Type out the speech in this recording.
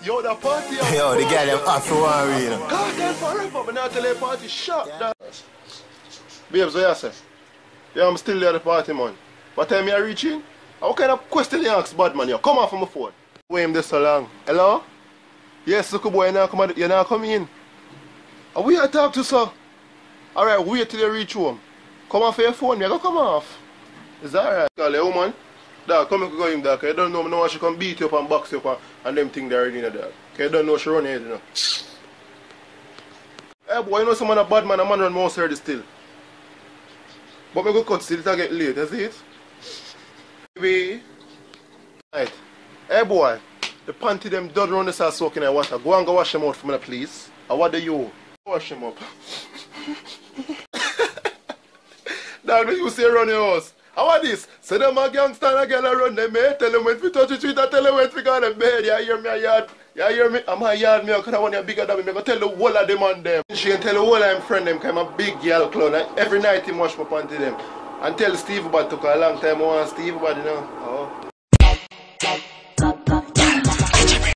Yo, the party. Yo, the guy them off for one way, you know. Cartel forever, but not tell the party shut down. Babes, what you say? Yeah, I'm still there at the party, man. What time you reaching? What kind of question you ask, bad man? You come off from my phone. Wait him this so long. Hello? Yes, look boy, you're not coming in. Are we here to talk to sir? Alright, wait till you reach home. Come off your phone, you're gonna come off. Is that alright? Call the woman. Dog, come and go him, dog. You don't know, no one she can beat you up and box you up and them things there already, you know, dog. You don't know she run ahead, you know. Hey boy, you know some man a bad man, a man run mouse already still. But me go cut still to get late, you see it? Baby. Right. Hey boy, the panty them done run this house soaking in water. Go and go wash them out for me, please. And what do you? Wash them up. Dog, you say run your house. How are this? Say them a gangster and a girl run them, mate. Tell them when we touch the street, tell them when we go on the bed. You hear me a yard? You hear me? I'm a yard, me, because I want you bigger than me. I'm going to tell the whole of them on them. She can tell the whole of them friend them, because I'm a big girl clown. Every night he wash my panty them. And tell Steve about it took a long time. I want Steve about it, you know. Oh.